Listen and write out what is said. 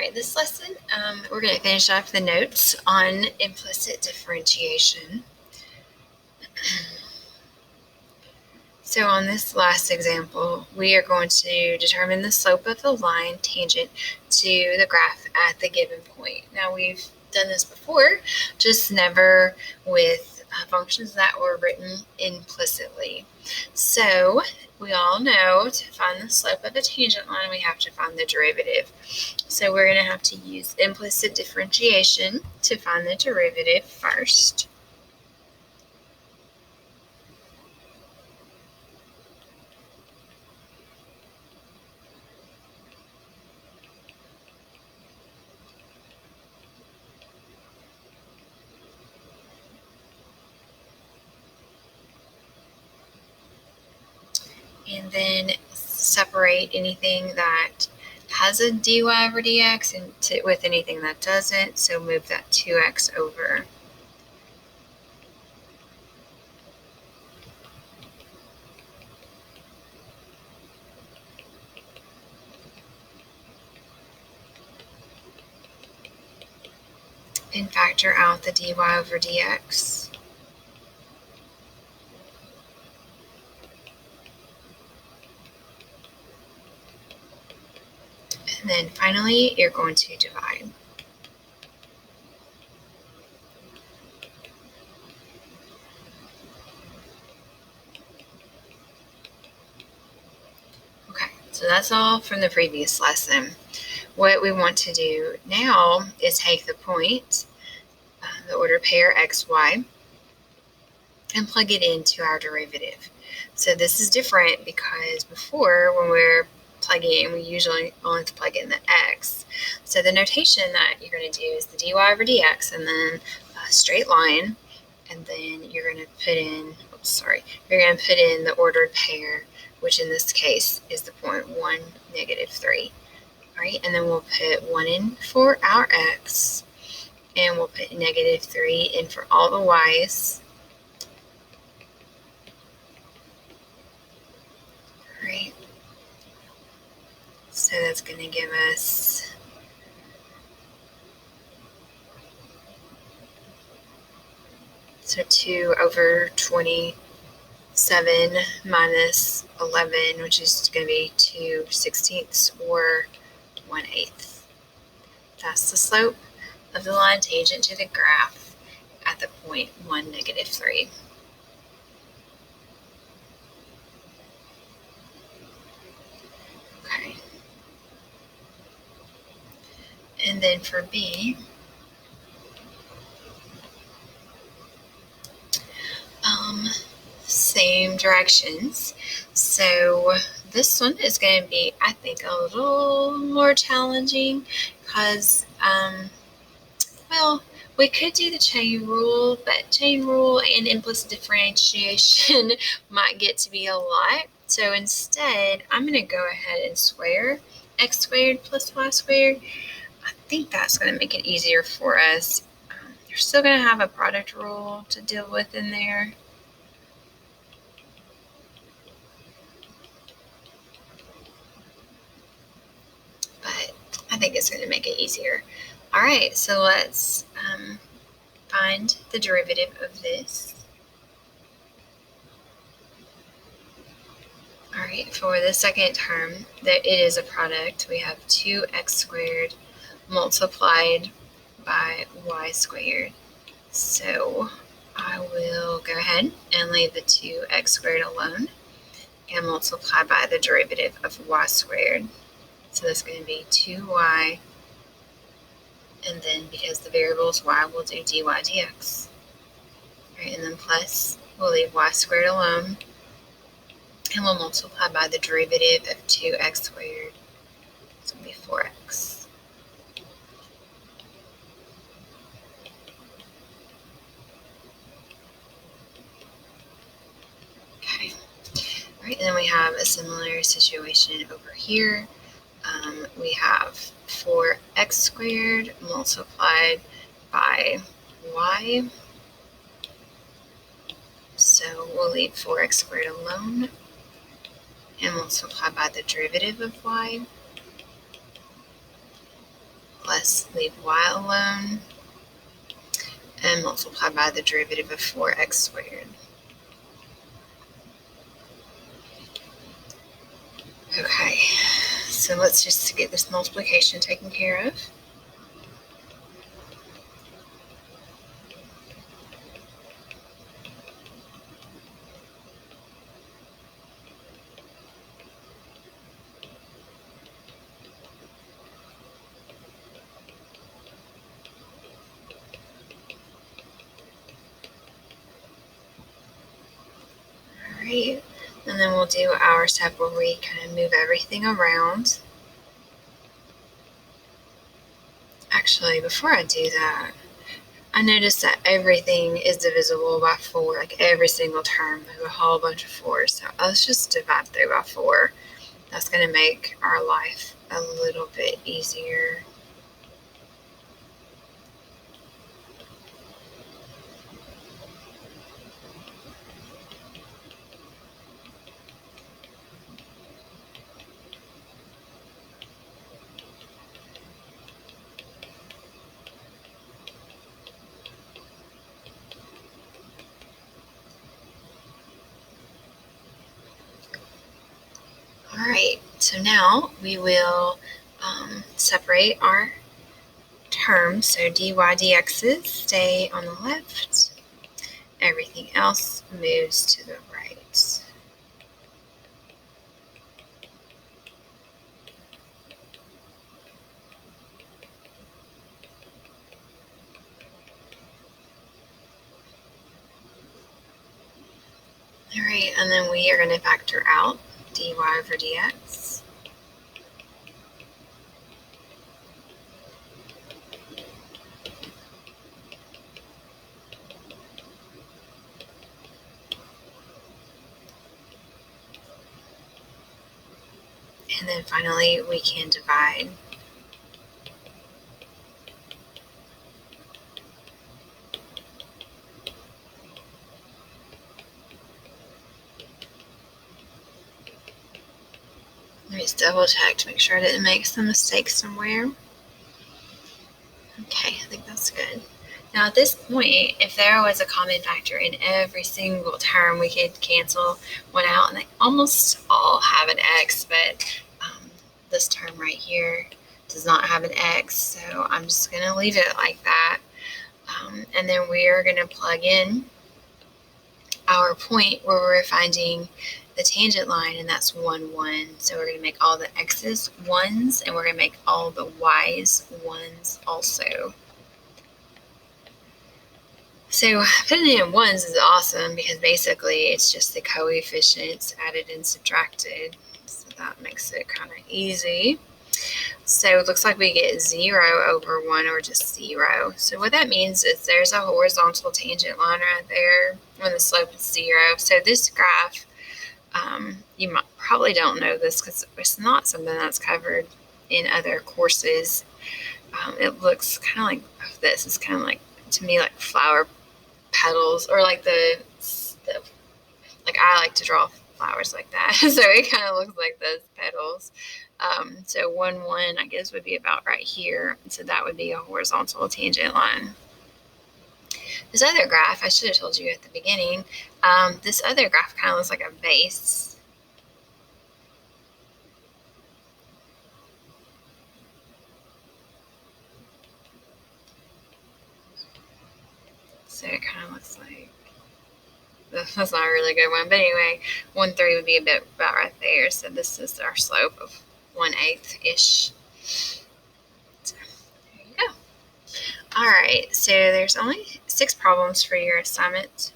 right, this lesson, we're going to finish off the notes on implicit differentiation. So on this last example, we are going to determine the slope of the line tangent to the graph at the given point. Now, we've done this before, just never with functions that were written implicitly. So we all know to find the slope of a tangent line, we have to find the derivative. So we're going to have to use implicit differentiation to find the derivative first. And then separate anything that has a dy over dx with anything that doesn't, so move that 2x over. And factor out the dy over dx. And then finally, you're going to divide. Okay, so that's all from the previous lesson. What we want to do now is take the point, the ordered pair xy, and plug it into our derivative. So this is different because before, when we're plugging in, we usually only have to plug in the x. So the notation that you're going to do is the dy over dx and then a straight line, and then you're going to put in, the ordered pair, which in this case is the point 1, -3. All right, and then we'll put 1 in for our x, and we'll put -3 in for all the y's. Right. So that's going to give us so 2 over 27 minus 11, which is going to be 2/16 or 1/8. That's the slope of the line tangent to the graph at the point 1, -3. Okay. And then for B, same directions. So this one is going to be, I think, a little more challenging because, well, we could do the chain rule, but chain rule and implicit differentiation might get to be a lot. So instead, I'm going to go ahead and square x squared plus y squared. I think that's going to make it easier for us. You're still going to have a product rule to deal with in there. But I think it's going to make it easier. All right, so let's find the derivative of this. All right, for the second term, it is a product. We have 2x squared multiplied by y squared. So I will go ahead and leave the 2x squared alone and multiply by the derivative of y squared. So that's going to be 2y, and then because the variable is y, we'll do dy dx. All right, and then plus, we'll leave y squared alone, and we'll multiply by the derivative of 2x squared. It's going to be 4x. Okay. All right, and then we have a similar situation over here. We have 4x squared multiplied by y. So we'll leave 4x squared alone and multiply by the derivative of y. plus leave y alone, and multiply by the derivative of 4x squared. Okay, so let's just get this multiplication taken care of. Alright, and then we'll do our step where we kind of move everything around. Actually, before I do that, I noticed that everything is divisible by 4, like every single term. There's a whole bunch of 4s. So let's just divide through by 4. That's going to make our life a little bit easier. Alright, so now we will separate our terms. So dy dx's stay on the left. Everything else moves to the right. Alright, and then we are going to factor out dy over dx. And then finally we can divide. Let me just double check to make sure I didn't make some mistakes somewhere. Okay, I think that's good. Now at this point, if there was a common factor in every single term, we could cancel one out, and they almost all have an x, but this term right here does not have an x, so I'm just going to leave it like that. And then we are going to plug in our point where we're finding the tangent line, and that's 1, 1. So we're going to make all the x's 1's, and we're going to make all the y's 1's also. So putting it in 1's is awesome because basically it's just the coefficients added and subtracted. So that makes it kind of easy. So it looks like we get 0 over 1, or just 0. So what that means is there's a horizontal tangent line right there when the slope is 0. So this graph, you probably don't know this because it's not something that's covered in other courses. It looks kind of like this. It's kind of like, to me, like flower petals, or like like I like to draw flowers like that. So it kind of looks like those petals. So 1, 1, I guess, would be about right here. So that would be a horizontal tangent line. This other graph, I should have told you at the beginning, this other graph kind of looks like a vase. So it kind of looks like, that's not a really good one, but anyway, 1, 3 would be about right there. So this is our slope of 1/8-ish. So there you go. All right, so there's only 6 problems for your assignment